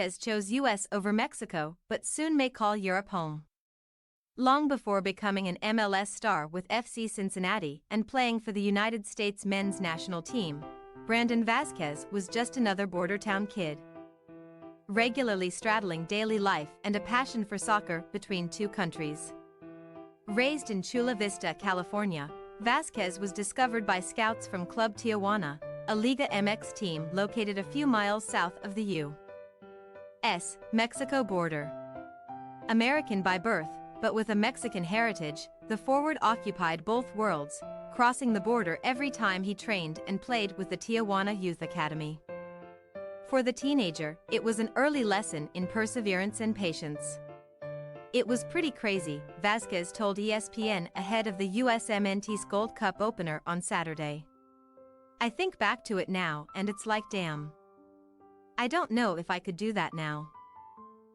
Vazquez chose US over Mexico but soon may call Europe home. Long before becoming an MLS star with FC Cincinnati and playing for the United States men's national team, Brandon Vazquez was just another border town kid, regularly straddling daily life and a passion for soccer between two countries. Raised in Chula Vista, California, Vazquez was discovered by scouts from Club Tijuana, a Liga MX team located a few miles south of the U.S. Mexico border. American by birth, but with a Mexican heritage, the forward occupied both worlds, crossing the border every time he trained and played with the Tijuana Youth Academy. For the teenager, it was an early lesson in perseverance and patience. It was pretty crazy, Vazquez told ESPN ahead of the USMNT's Gold Cup opener on Saturday. I think back to it now and it's like damn. I don't know if I could do that now.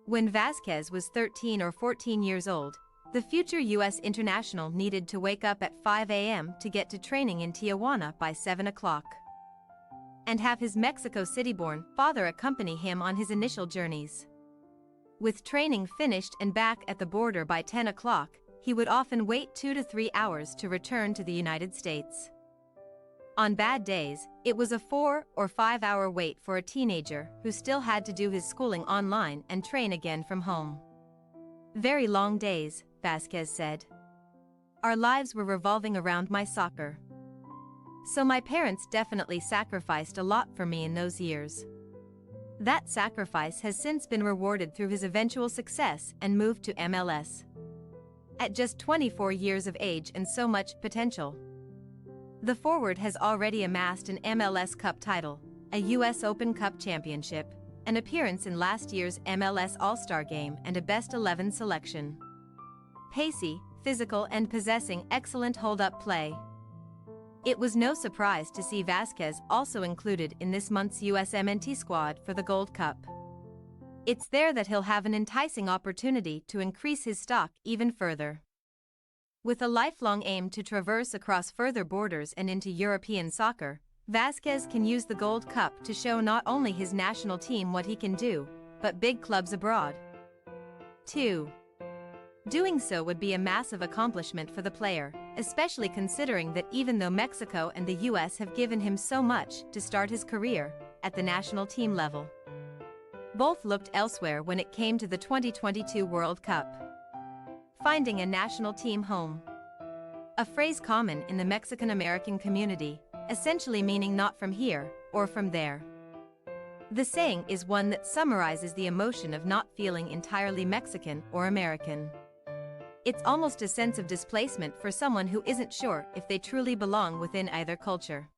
When Vazquez was 13 or 14 years old, the future U.S. international needed to wake up at 5 a.m. to get to training in Tijuana by 7 o'clock. And have his Mexico City-born father accompany him on his initial journeys. With training finished and back at the border by 10 o'clock, he would often wait 2 to 3 hours to return to the United States. On bad days, it was a 4 or 5 hour wait for a teenager who still had to do his schooling online and train again from home. Very long days, Vazquez said. Our lives were revolving around my soccer. So my parents definitely sacrificed a lot for me in those years. That sacrifice has since been rewarded through his eventual success and move to MLS. At just 24 years of age and so much potential, the forward has already amassed an MLS Cup title, a US Open Cup championship, an appearance in last year's MLS All-Star Game and a Best 11 selection. Pacey, physical and possessing excellent hold-up play. It was no surprise to see Vazquez also included in this month's USMNT squad for the Gold Cup. It's there that he'll have an enticing opportunity to increase his stock even further. With a lifelong aim to traverse across further borders and into European soccer, Vazquez can use the Gold Cup to show not only his national team what he can do, but big clubs abroad, too. Doing so would be a massive accomplishment for the player, especially considering that even though Mexico and the US have given him so much to start his career at the national team level, both looked elsewhere when it came to the 2022 World Cup. Finding a national team home. A phrase common in the Mexican-American community, essentially meaning not from here or from there. The saying is one that summarizes the emotion of not feeling entirely Mexican or American. It's almost a sense of displacement for someone who isn't sure if they truly belong within either culture.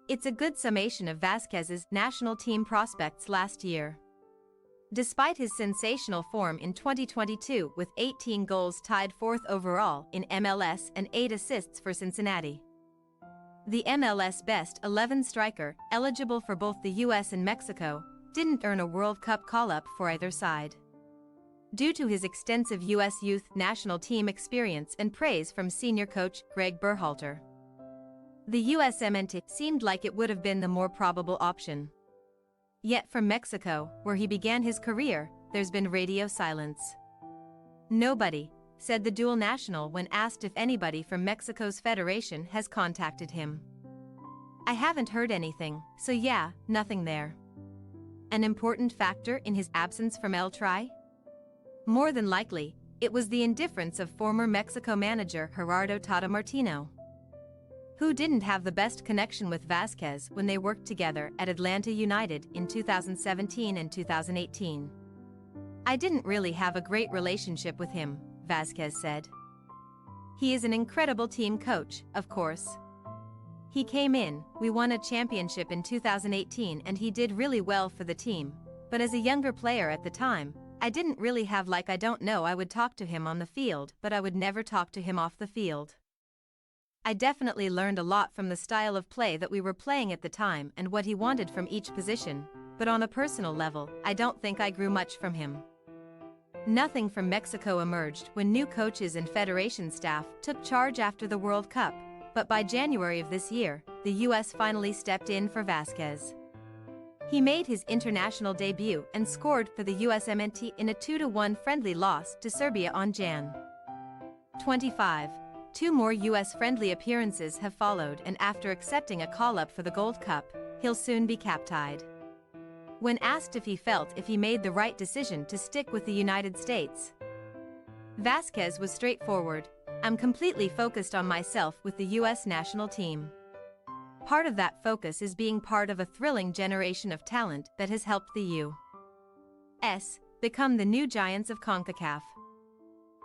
It's a good summation of Vazquez's national team prospects last year. Despite his sensational form in 2022 with 18 goals tied 4th overall in MLS and 8 assists for Cincinnati, the MLS Best 11 striker, eligible for both the US and Mexico, didn't earn a World Cup call-up for either side. Due to his extensive US youth national team experience and praise from senior coach Greg Berhalter, the USMNT seemed like it would have been the more probable option. Yet from Mexico, where he began his career, there's been radio silence. Nobody, said the dual national when asked if anybody from Mexico's federation has contacted him. I haven't heard anything, so yeah, nothing there. An important factor in his absence from El Tri? More than likely, it was the indifference of former Mexico manager Gerardo Tata Martino, who didn't have the best connection with Vazquez when they worked together at Atlanta United in 2017 and 2018. I didn't really have a great relationship with him, Vazquez said. He is an incredible team coach, of course. He came in, we won a championship in 2018 and he did really well for the team, but as a younger player at the time, I didn't really have I don't know. I would talk to him on the field, but I would never talk to him off the field. I definitely learned a lot from the style of play that we were playing at the time and what he wanted from each position, but on a personal level, I don't think I grew much from him. Nothing from Mexico emerged when new coaches and federation staff took charge after the World Cup, but by January of this year, the US finally stepped in for Vazquez. He made his international debut and scored for the USMNT in a 2-1 friendly loss to Serbia on Jan. 25. Two more US friendly appearances have followed, and after accepting a call-up for the Gold Cup, he'll soon be cap-tied. When asked if he made the right decision to stick with the United States, Vazquez was straightforward: "I'm completely focused on myself with the US national team. Part of that focus is being part of a thrilling generation of talent that has helped the U.S. become the new giants of CONCACAF."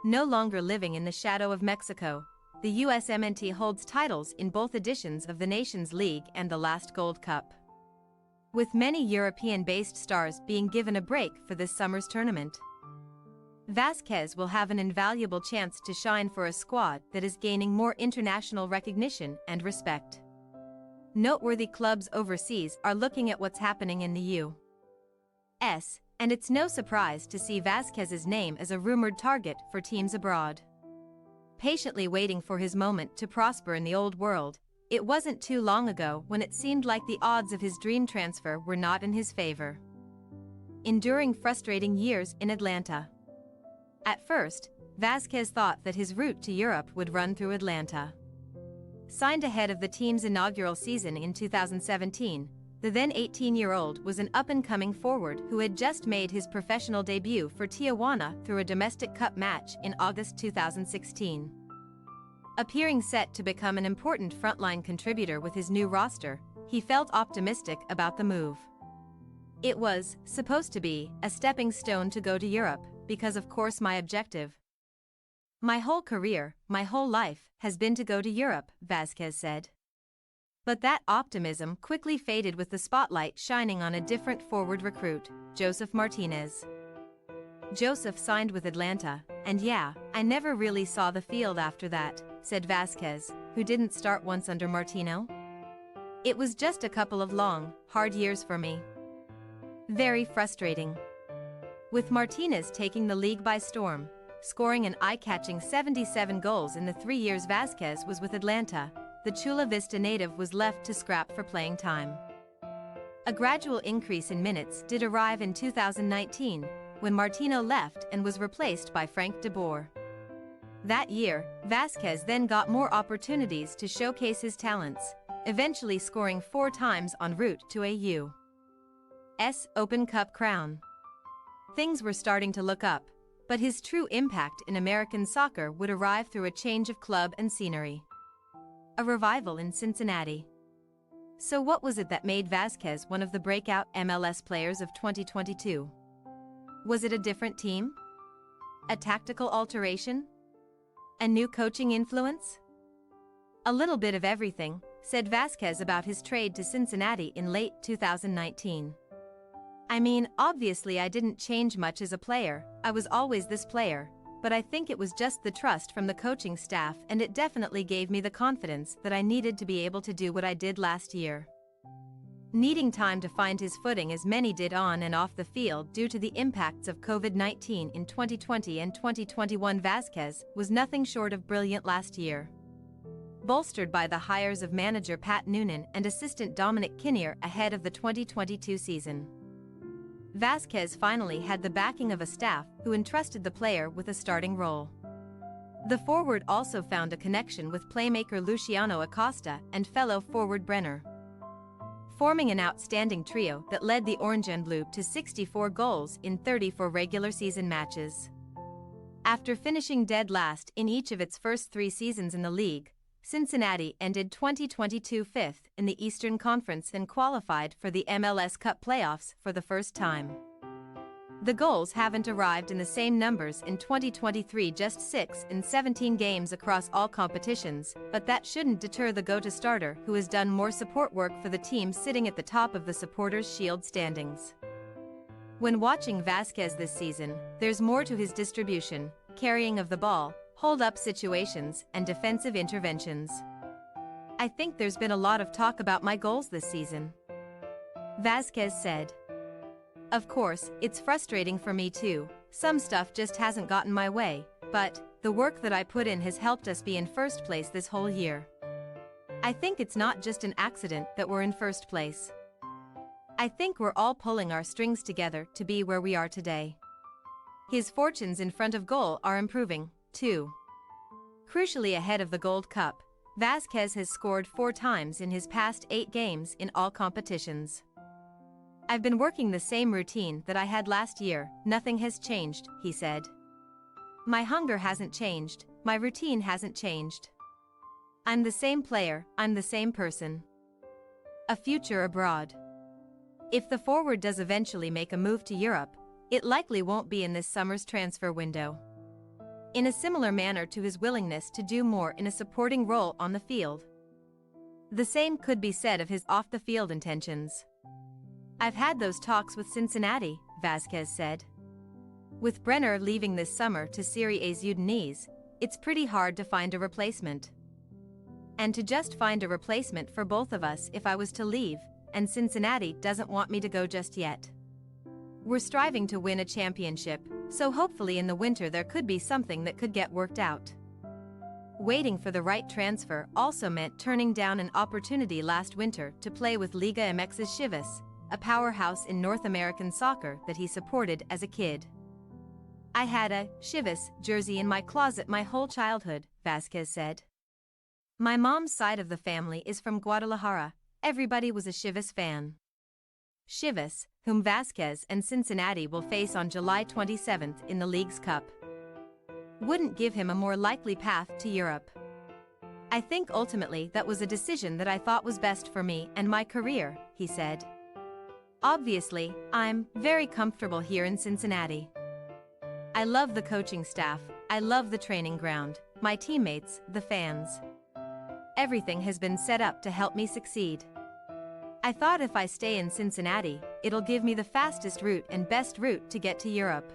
No longer living in the shadow of Mexico, the USMNT holds titles in both editions of the Nations League and the last Gold Cup, with many European-based stars being given a break for this summer's tournament. Vazquez will have an invaluable chance to shine for a squad that is gaining more international recognition and respect. Noteworthy clubs overseas are looking at what's happening in the U.S., and it's no surprise to see Vazquez's name as a rumored target for teams abroad. Patiently waiting for his moment to prosper in the old world, it wasn't too long ago when it seemed like the odds of his dream transfer were not in his favor. Enduring frustrating years in Atlanta. At first, Vazquez thought that his route to Europe would run through Atlanta. Signed ahead of the team's inaugural season in 2017, the then 18-year-old was an up-and-coming forward who had just made his professional debut for Tijuana through a domestic cup match in August 2016. Appearing set to become an important frontline contributor with his new roster, he felt optimistic about the move. It was supposed to be a stepping stone to go to Europe, because of course my objective, my whole career, my whole life, has been to go to Europe, Vazquez said. But that optimism quickly faded with the spotlight shining on a different forward recruit, Josef Martinez. Josef signed with Atlanta, and yeah, I never really saw the field after that, said Vazquez, who didn't start once under Martino. It was just a couple of long, hard years for me. Very frustrating. With Martinez taking the league by storm, scoring an eye-catching 77 goals in the 3 years Vazquez was with Atlanta, the Chula Vista native was left to scrap for playing time. A gradual increase in minutes did arrive in 2019, when Martino left and was replaced by Frank de Boer. That year, Vazquez then got more opportunities to showcase his talents, eventually scoring 4 times en route to a U.S. Open Cup crown. Things were starting to look up, but his true impact in American soccer would arrive through a change of club and scenery. A revival in Cincinnati. So what was it that made Vazquez one of the breakout MLS players of 2022? Was it a different team? A tactical alteration? A new coaching influence? A little bit of everything, said Vazquez about his trade to Cincinnati in late 2019. I mean, obviously I didn't change much as a player, I was always this player, but I think it was just the trust from the coaching staff, and it definitely gave me the confidence that I needed to be able to do what I did last year. Needing time to find his footing as many did on and off the field due to the impacts of COVID-19 in 2020 and 2021, Vazquez was nothing short of brilliant last year. Bolstered by the hires of manager Pat Noonan and assistant Dominic Kinnear ahead of the 2022 season, Vazquez finally had the backing of a staff who entrusted the player with a starting role. The forward also found a connection with playmaker Luciano Acosta and fellow forward Brenner, forming an outstanding trio that led the Orange and Blue to 64 goals in 34 regular season matches. After finishing dead last in each of its first 3 seasons in the league, Cincinnati ended 2022 fifth in the Eastern Conference and qualified for the MLS Cup playoffs for the first time. The goals haven't arrived in the same numbers in 2023, just 6 in 17 games across all competitions, but that shouldn't deter the go-to starter who has done more support work for the team, sitting at the top of the Supporters' Shield standings. When watching Vazquez this season, there's more to his distribution, carrying of the ball, hold-up situations, and defensive interventions. I think there's been a lot of talk about my goals this season, Vazquez said. Of course, it's frustrating for me too, some stuff just hasn't gotten my way, but the work that I put in has helped us be in first place this whole year. I think it's not just an accident that we're in first place. I think we're all pulling our strings together to be where we are today. His fortunes in front of goal are improving, too. Crucially ahead of the Gold Cup, Vazquez has scored 4 times in his past 8 games in all competitions. I've been working the same routine that I had last year, nothing has changed, he said. My hunger hasn't changed, my routine hasn't changed. I'm the same player, I'm the same person. A future abroad. If the forward does eventually make a move to Europe, it likely won't be in this summer's transfer window. In a similar manner to his willingness to do more in a supporting role on the field. The same could be said of his off-the-field intentions. I've had those talks with Cincinnati, Vazquez said. With Brenner leaving this summer to Serie A's Udinese, it's pretty hard to find a replacement. And to just find a replacement for both of us if I was to leave, and Cincinnati doesn't want me to go just yet. We're striving to win a championship, so hopefully in the winter there could be something that could get worked out. Waiting for the right transfer also meant turning down an opportunity last winter to play with Liga MX's Chivas, a powerhouse in North American soccer that he supported as a kid. I had a Chivas jersey in my closet my whole childhood, Vazquez said. My mom's side of the family is from Guadalajara, everybody was a Chivas fan. Chivas, whom Vazquez and Cincinnati will face on July 27 in the League's Cup, wouldn't give him a more likely path to Europe. I think ultimately that was a decision that I thought was best for me and my career, he said. Obviously, I'm very comfortable here in Cincinnati. I love the coaching staff, I love the training ground, my teammates, the fans. Everything has been set up to help me succeed. I thought if I stay in Cincinnati, it'll give me the fastest route and best route to get to Europe.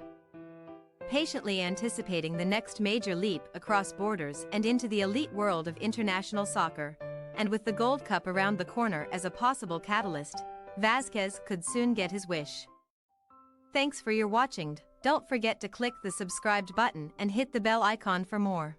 Patiently anticipating the next major leap across borders and into the elite world of international soccer, and with the Gold Cup around the corner as a possible catalyst, Vazquez could soon get his wish. Thanks for your watching. Don't forget to click the subscribed button and hit the bell icon for more.